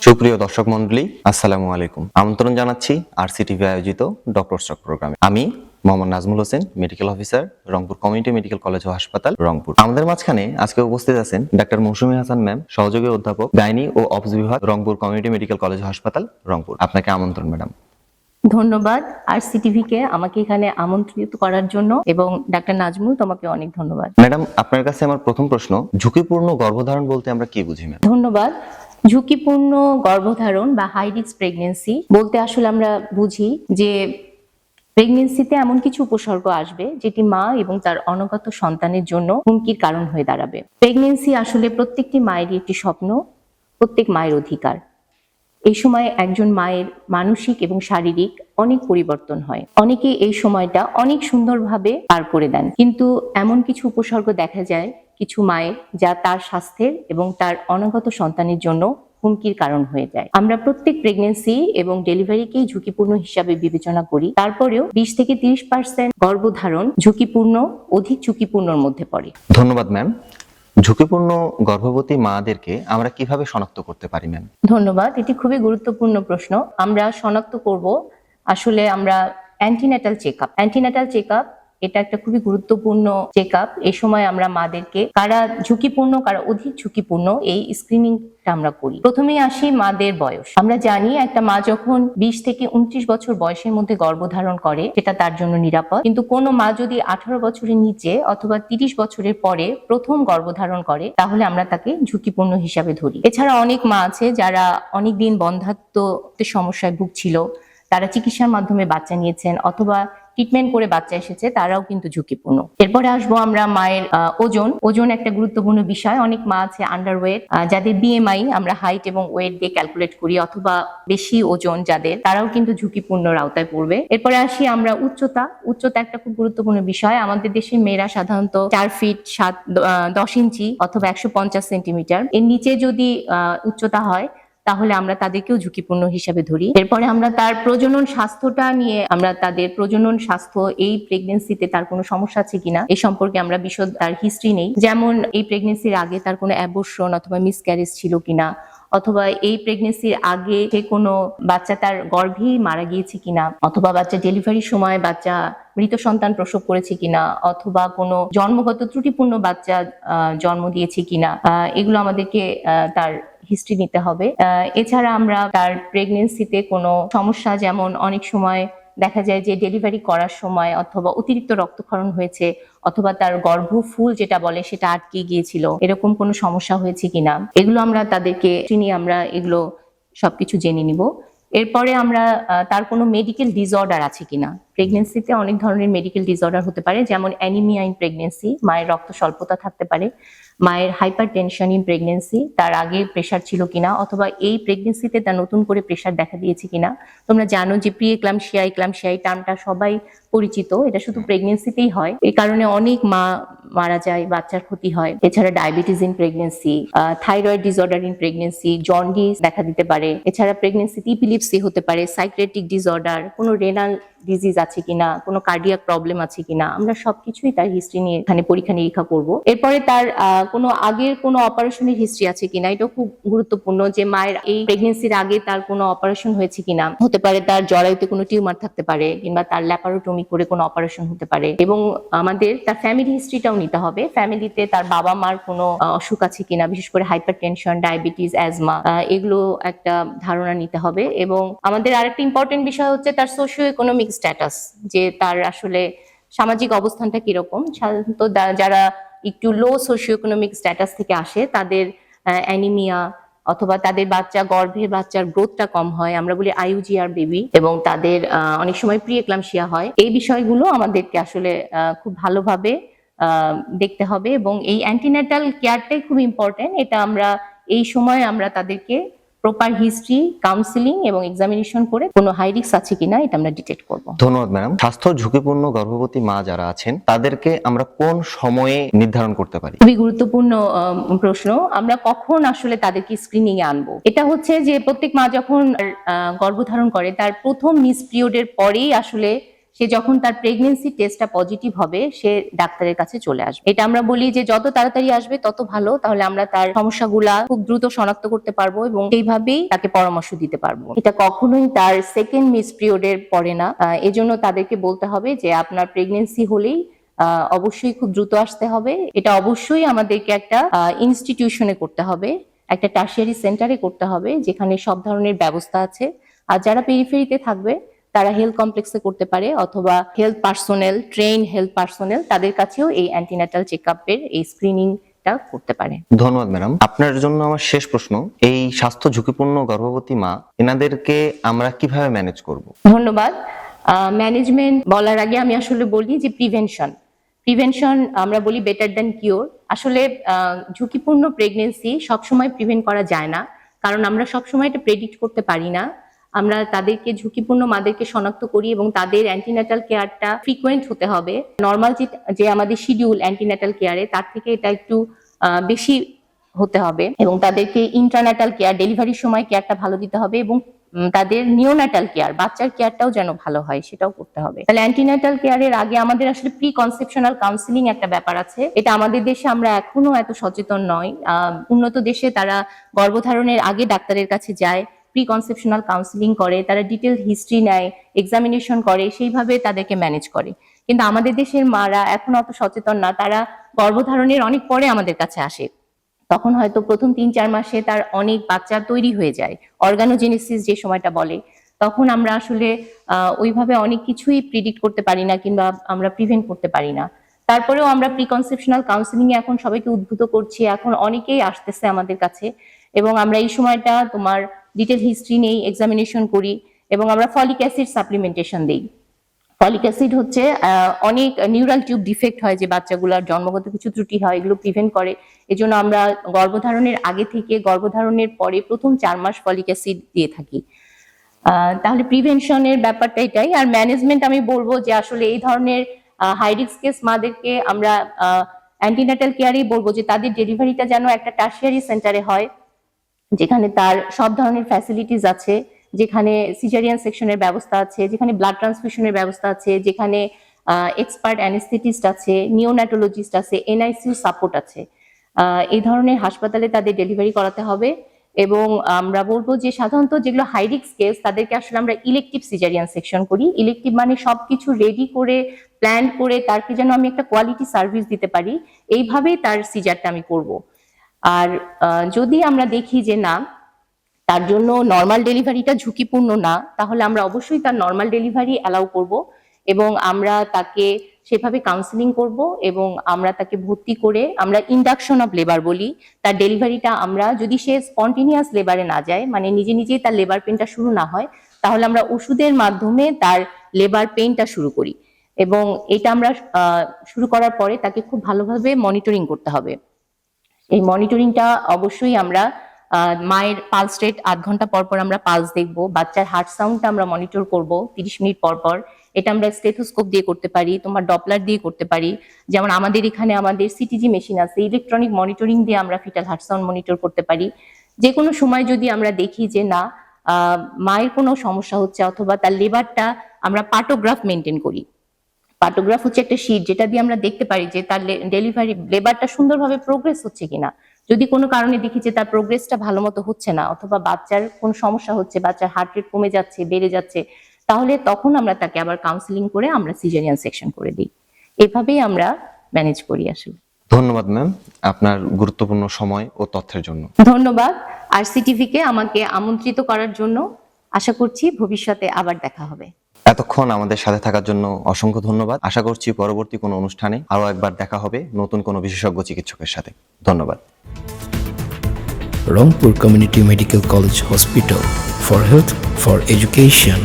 সুপ্রিয় দর্শক মণ্ডলী, আসসালামু আলাইকুম। আমন্ত্রণ জানাচ্ছি আরসিটিভি আয়োজিত ডক্টর স্টক প্রোগ্রামে। আমি Mohammad Nazmul Hossain, medical officer, Rangpur community medical college ও হাসপাতাল, রংপুর। আমাদের মাঝখানে আজকে উপস্থিত আছেন ডাক্তার মৌসুমী হাসান ম্যাম, সহযোগী অধ্যাপক, গাইনি ও অবস বিভাগ, রংপুর কমিউনিটি মেডিকেল কলেজ ও হাসপাতাল, রংপুর। আপনাকে আমন্ত্রণ ম্যাডাম। ধন্যবাদ আরসিটিভি কে আমাকে এখানে আমন্ত্রিত করার জন্য, এবং ডাক্তার নাজমুল, তোমাকে অনেক ধন্যবাদ। ম্যাডাম, আপনার কাছে আমার প্রথম প্রশ্ন, ঝুঁকিপূর্ণ গর্ভধারণ বলতে আমরা কি বুঝি ম্যাম? ধন্যবাদ। ঝুঁকিপূর্ণ গর্ভধারণ বা হাই রিস্ক প্রেগন্যান্সি বলতে আসলে আমরা বুঝি যে প্রেগন্যান্সিতে এমন কিছু উপসর্গ আসবে যেটি মা এবং তার অনাগত সন্তানের জন্য হুমকির কারণ হয়ে দাঁড়াবে। প্রেগন্যান্সি আসলে প্রত্যেকটি মায়েরই একটি স্বপ্ন, প্রত্যেক মায়ের অধিকার। এই সময় একজন মায়ের মানসিক এবং শারীরিক অনেক পরিবর্তন হয়। অনেকে এই সময়টা অনেক সুন্দরভাবে পার করে দেন, কিন্তু এমন কিছু উপসর্গ দেখা যায় কিছু মায়ের, যা তার স্বাস্থ্যের এবং তার অনাগত সন্তানের জন্য হুমকির কারণ হয়ে যায়। আমরা প্রত্যেক প্রেগন্যান্সি এবং ডেলিভারিকেই ঝুঁকিপূর্ণ হিসাবে বিবেচনা করি, তারপরেও 20 থেকে 30% গর্ভধারণ ঝুঁকিপূর্ণ, অধিক ঝুঁকিপূর্ণর মধ্যে পড়ে। ধন্যবাদ ম্যাম। ঝুঁকিপূর্ণ গর্ভবতী মাদেরকে আমরা কিভাবে শনাক্ত করতে পারি ম্যাম? ধন্যবাদ, এটি খুবই গুরুত্বপূর্ণ প্রশ্ন। আমরা শনাক্ত করব আসলে আমরা অ্যান্টিন্যাটাল চেকআপ, এটা একটা খুবই গুরুত্বপূর্ণ চেকআপ। এই সময় আমরা মাদেরকে কারা ঝুঁকিপূর্ণ, কারা অধিক ঝুঁকিপূর্ণ, এই স্ক্রিনিংটা আমরা করি। প্রথমেই আসি মাদের বয়স। আমরা জানি একটা মা যখন 20 থেকে 29 বছর বয়সের মধ্যে গর্ভধারণ করে সেটা তার জন্য নিরাপদ, কিন্তু কোনো মা যদি 18 বছরের নিচে অথবা 30 বছরের পরে প্রথম গর্ভধারণ করে তাহলে আমরা তাকে ঝুঁকিপূর্ণ হিসাবে ধরি। এছাড়া অনেক মা আছে যারা অনেকদিন বন্ধ্যাত্বের সমস্যায় ভুগছিল, তারা চিকিৎসার মাধ্যমে বাচ্চা নিয়েছেন অথবা ট্রিটমেন্ট করে বাচ্চা এসেছে, তারাও কিন্তু ঝুঁকিপূর্ণ। এরপরে আসবো আমরা মায়ের ওজন একটা গুরুত্বপূর্ণ বিষয়। অনেক মা আছে আন্ডারওয়েট, যাদের বিএমআই আমরা হাইট এবং ওয়েট দিয়ে ক্যালকুলেট করি, অথবা বেশি ওজন যাদের, তারাও কিন্তু ঝুঁকিপূর্ণর আওতায় পড়বে। এরপরে আসি আমরা উচ্চতা একটা খুব গুরুত্বপূর্ণ বিষয়। আমাদের দেশের মেয়েরা সাধারণত 4 ফিট 10 ইঞ্চি অথবা 150 সেন্টিমিটার এর নিচে যদি উচ্চতা হয় তাহলে আমরা তাদেরকেও ঝুঁকিপূর্ণ হিসাবে ধরি। এরপরে আমরা তার প্রজনন স্বাস্থ্যটা নিয়ে, আমরা তাদের প্রজনন স্বাস্থ্য, এই প্রেগন্যান্সিতে তার কোনো সমস্যা আছে কিনা এই সম্পর্কে আমরা বিশদ তার হিস্ট্রি নেই। যেমন এই প্রেগন্যান্সির আগে তার কোনো অ্যাবর্শন অথবা মিসক্যারেজ ছিল কিনা, অথবা এই প্রেগন্যান্সির আগে সে কোনো বাচ্চা তার গর্ভেই মারা গিয়েছে কিনা, অথবা বাচ্চা ডেলিভারির সময় বাচ্চা মৃত সন্তান প্রসব করেছে কিনা, অথবা কোনো জন্মগত ত্রুটিপূর্ণ বাচ্চা জন্ম দিয়েছে কিনা, এগুলো আমাদেরকে তার হিস্ট্রি নিতে হবে। এছাড়া আমরা তার প্রেগন্যান্সিতে কোনো সমস্যা, যেমন অনেক সময় দেখা যায় যে ডেলিভারি করার সময় অথবা অতিরিক্ত রক্তক্ষরণ হয়েছে, অথবা তার গর্ভফুল যেটা বলে সেটা আটকে গিয়েছিল, এরকম কোনো সমস্যা হয়েছে কিনা, এগুলো আমরা তাদেরকে চিনি, আমরা এগুলো সবকিছু জেনে নিব। এরপরে আমরা তার কোনো মেডিকেল ডিসঅর্ডার আছে কিনা। প্রেগন্যান্সিতে অনেক ধরনের মেডিকেল ডিসঅর্ডার হতে পারে, যেমন অ্যানিমিয়া ইন প্রেগন্যান্সি, মায়ের রক্ত স্বল্পতা থাকতে পারে, মায়ের হাইপার টেনশন ইন প্রেগন্যান্সি, তার আগে প্রেশার ছিল কিনা, অথবা এই প্রেগন্যান্সিতে তার নতুন করে প্রেশার দেখা দিয়েছে কিনা। তোমরা জানো যে প্রি এক্লাম্পসিয়া, এক্লাম্পসিয়া এই টার্মটা সবাই পরিচিত, এটা শুধু প্রেগন্যান্সিতেই হয়, এই কারণে অনেক মা মারা যায়, বাচ্চার ক্ষতি হয়। এছাড়া diabetes in pregnancy, thyroid disorder in pregnancy, jaundice দেখা দিতে পারে। এছাড়া প্রেগন্যান্সিতে ইপিলিপসি হতে পারে, সাইকিয়াট্রিক ডিসঅর্ডার, কোনো রেনাল ডিজিজ আছে কিনা, কোনো কার্ডিয়াক প্রবলেম আছে কিনা, আমরা সবকিছুই তার হিস্ট্রি নিয়ে এখানে পরীক্ষা নিরীক্ষা করব। এরপরে তার কোনো আগের কোনো অপারেশনের হিস্ট্রি আছে কিনা, এটা খুব গুরুত্বপূর্ণ, যে মায়ের এই প্রেগন্যান্সির আগে তার কোনো অপারেশন হয়েছে কিনা। হতে পারে তার জরায়ুতে কোনো টিউমার থাকতে পারে, কিংবা তার ল্যাপারোটমি করে কোনো অপারেশন হতে পারে। এবং আমাদের তার ফ্যামিলি হিস্ট্রিটাও নিতে হবে, ফ্যামিলিতে তার বাবা মার কোনো অসুখ আছে কিনা, বিশেষ করে হাইপার টেনশন, ডায়াবেটিস, অ্যাজমা, এগুলো একটা ধারণা নিতে হবে। এবং আমাদের আরেকটা ইম্পর্টেন্ট বিষয় হচ্ছে তার সোশিও ইকোনমিক স্ট্যাটাস, যে তার আসলে সামাজিক অবস্থানটা কিরকম। সাধারণত যারা একটু লো সোশিও ইকোনমিক স্ট্যাটাস থেকে আসে তাদের অ্যানিমিয়া, অথবা তাদের বাচ্চার গ্রোথটা কম হয়, আমরা বলি আইইউজিআর বেবি, এবং তাদের অনেক সময় প্রি এক্লাম্পসিয়া হয়। এই বিষয়গুলো আমাদেরকে আসলে খুব ভালোভাবে দেখতে হবে, এবং এই অ্যান্টিন্যাটাল কেয়ারটাই খুব ইম্পর্টেন্ট। এটা আমরা এই সময় আমরা তাদেরকে প্রপার হিস্ট্রি, কাউন্সিলিং এবং এক্সামিনেশন করে কোনো হাই রিস্ক আছে কিনা এটা আমরা ডিটেক্ট করব। ধন্যবাদ ম্যাডাম। স্বাস্থ্য ঝুঁকিপূর্ণ গর্ভবতী মা যারা আছেন তাদেরকে আমরা কোন সময়ে নির্ধারণ করতে পারি? খুবই গুরুত্বপূর্ণ প্রশ্ন। আমরা কখন আসলে তাদেরকে স্ক্রিনিং এ আনবো, এটা হচ্ছে যে প্রত্যেক মা যখন গর্ভধারণ করে তার প্রথম মিস পিরিয়ডের পরেই আসলে সে যখন তার প্রেগনেন্সি টেস্টটা পজিটিভ হবে সে ডাক্তারের কাছে চলে আসবে। এটা আমরা বলি যে যত তাড়াতাড়ি আসবে তত ভালো, তাহলে আমরা তার সমস্যাগুলা খুব দ্রুত শনাক্ত করতে পারবো এবং সেইভাবেই তাকে পরামর্শ দিতে পারবো। এটা কখনোই তার সেকেন্ড মিস পিরিয়ডের পরে না। এজন্য তাদেরকে বলতে হবে যে আপনার প্রেগনেন্সি হলেই অবশ্যই খুব দ্রুত আসতে হবে। এটা অবশ্যই আমাদেরকে একটা ইনস্টিটিউশনে করতে হবে, একটা টার্সিয়ারি সেন্টারে করতে হবে যেখানে সব ধরনের ব্যবস্থা আছে। আর যারা পেরিফেরিতে থাকবে তারা হেলথ কমপ্লেক্সে করতে পারে, অথবা health personnel, train health personnel, তাদের কাছেও এই অ্যান্টিনাটাল চেকআপের এই স্ক্রিনিংটা করতে পারে। ধন্যবাদ ম্যাডাম। আপনার জন্য আমার শেষ প্রশ্ন, এই স্বাস্থ্য ঝুঁকিপূর্ণ গর্ভবতী মা এনাদেরকে আমরা কিভাবে ম্যানেজ করব? ধন্যবাদ। ম্যানেজমেন্ট বলার আগে আমি আসলে বলি যে প্রিভেনশন আমরা বলি বেটার দ্যান কিওর। আসলে ঝুঁকিপূর্ণ প্রেগনেন্সি সবসময় প্রিভেন্ট করা যায় না, কারণ আমরা সবসময় এটা প্রেডিক্ট করতে পারি না। আমরা তাদেরকে ঝুঁকিপূর্ণ মাদেরকে শনাক্ত করি এবং তাদের অ্যান্টিনাটাল কেয়ারটা ফ্রিকোয়েন্ট হতে হবে। নর্মাল যে আমাদের শিডিউল অ্যান্টিনাটাল কেয়ারে তার থেকে এটা একটু বেশি হতে হবে, এবং তাদেরকে ইন্ট্রানাটাল কেয়ার, ডেলিভারির সময় কেয়ারটা ভালো দিতে হবে, এবং তাদের নিওনাটাল কেয়ার, বাচ্চার কেয়ারটাও যেন ভালো হয় সেটাও করতে হবে। তাহলে অ্যান্টিনাটাল কেয়ারের আগে আমাদের আসলে প্রি কনসেপশনাল কাউন্সিলিং একটা ব্যাপার আছে। এটা আমাদের দেশে আমরা এখনো এত সচেতন নয়। উন্নত দেশে তারা গর্ভধারণের আগে ডাক্তারের কাছে যায়, প্রি কনসেপশনাল কাউন্সিলিং করে, তারা ডিটেল হিস্ট্রি নেয়, এক্সামিনেশন করে, সেইভাবে তাদেরকে ম্যানেজ করে। কিন্তু আমাদের দেশের মারা এখনো অত সচেতন না, তারা গর্ভধারণের অনেক পরে আমাদের কাছে আসে। তখন হয়তো প্রথম 3-4 মাসে তার অনেক বাচ্চা তৈরি হয়ে যায়, অর্গানোজেনেসিস যে সময়টা বলে। তখন আমরা আসলে ওইভাবে অনেক কিছুই প্রিডিক্ট করতে পারি না কিংবা আমরা প্রিভেন্ট করতে পারি না। তারপরেও আমরা প্রি কনসেপশনাল কাউন্সিলিং এ এখন সবাইকে উদ্বুদ্ধ করছি, এখন অনেকেই আসতেছে আমাদের কাছে, এবং আমরা এই সময়টা তোমার ডিটেল হিস্ট্রি নেই, এক্সামিনেশন করি, এবং আমরা ফলিক অ্যাসিড সাপ্লিমেন্টেশন দেই। ফলিক অ্যাসিড হচ্ছে অনেক নিউরাল টিউব ডিফেক্ট হয় যে বাচ্চাগুলোর জন্মগত কিছু ত্রুটি হয়, এগুলো প্রিভেন্ট করে। এজন্য আমরা গর্ভধারণের আগে থেকে গর্ভধারণের পরে প্রথম 4 মাস ফলিক অ্যাসিড দিয়ে থাকি। তাহলে প্রিভেনশনের ব্যাপারটা এটাই। আর ম্যানেজমেন্ট আমি বলবো যে আসলে এই ধরনের হাই রিস্ক কেস মাদেরকে আমরা অ্যান্টিনাটাল কেয়ারেই বলবো যে তাদের ডেলিভারিটা যেন একটা টার্সিয়ারি সেন্টারে হয়, যেখানে তার সব ধরনের ফ্যাসিলিটিস আছে, যেখানে সিজারিয়ান সেকশনের ব্যবস্থা আছে, যেখানে ব্লাড ট্রান্সফিউশনের ব্যবস্থা আছে, যেখানে এক্সপার্ট অ্যানেস্থেটিস্ট আছে, নিওনাটোলজিস্ট আছে, এনআইসিইউ সাপোর্ট আছে। এই ধরনের হাসপাতালে তাদের ডেলিভারি করাতে হবে। এবং আমরা বলবো যে সাধারণত যেগুলো হাই রিস্ক কেস তাদেরকে আসলে আমরা ইলেকটিভ সিজারিয়ান সেকশন করি। ইলেকটিভ মানে সবকিছু রেডি করে প্ল্যান করে তারকে যেন আমি একটা কোয়ালিটি সার্ভিস দিতে পারি, এইভাবেই তার সিজারটা আমি করব। আর যদি আমরা দেখি যে না, তার জন্য নর্মাল ডেলিভারিটা ঝুঁকিপূর্ণ না, তাহলে আমরা অবশ্যই তার নর্মাল ডেলিভারি অ্যালাউ করব, এবং আমরা তাকে সেভাবে কাউন্সিলিং করব, এবং আমরা তাকে ভর্তি করে আমরা ইন্ডাকশন অফ লেবার বলি। তার ডেলিভারিটা আমরা, যদি সে স্পন্টিনিয়াস লেবারে না যায়, মানে নিজে নিজেই তার লেবার পেনটা শুরু না হয়, তাহলে আমরা ওষুধের মাধ্যমে তার লেবার পেনটা শুরু করি, এবং এটা আমরা শুরু করার পরে তাকে খুব ভালোভাবে মনিটরিং করতে হবে। এই মনিটরিংটা অবশ্যই আমরা মায়ের পালস রেট 8 ঘন্টা পর পর আমরা পালস দেখবো, বাচ্চার হার্ট সাউন্ডটা আমরা মনিটর করব 30 মিনিট পর পর। এটা আমরা স্টেথোস্কোপ দিয়ে করতে পারি, তোমার ডপলার দিয়ে করতে পারি, যেমন আমাদের এখানে আমাদের সিটিজি মেশিন আছে, ইলেকট্রনিক মনিটরিং দিয়ে আমরা ফিটাল হার্ট সাউন্ড মনিটর করতে পারি। যে কোনো সময় যদি আমরা দেখি যে না মায়ের কোনো সমস্যা হচ্ছে, অথবা তার লেবারটা, আমরা পার্টোগ্রাফ মেনটেন করি। পার্টোগ্রাফ হচ্ছে একটা শীট যেটা দিয়ে আমরা দেখতে পারি যে তার ডেলিভারি লেবারটা সুন্দরভাবে প্রোগ্রেস হচ্ছে কিনা। যদি কোনো কারণে দেখি যে তার প্রোগ্রেসটা ভালো মতো হচ্ছে না, অথবা বাচ্চার কোনো সমস্যা হচ্ছে, বাচ্চার হার্ট রেট কমে যাচ্ছে, বেড়ে যাচ্ছে, তাহলে তখন আমরা তাকে আবার কাউন্সিলিং করে আমরা সিজারিয়ান সেকশন করে দিই। এভাবেই আমরা ম্যানেজ করি আসলে। ধন্যবাদ ম্যাম আপনার গুরুত্বপূর্ণ সময় ও তথ্যের জন্য। ধন্যবাদ আরসিটিভিকে আমাকে আমন্ত্রিত করার জন্য। আশা করছি ভবিষ্যতে আবার দেখা হবে। এতক্ষণ আমাদের সাথে থাকার জন্য অসংখ্য ধন্যবাদ। আশা করছি পরবর্তী কোনো অনুষ্ঠানে আরো একবার দেখা হবে নতুন কোনো বিশেষজ্ঞ চিকিৎসকের সাথে। ধন্যবাদ। Rangpur Community Medical College Hospital, for health, for education.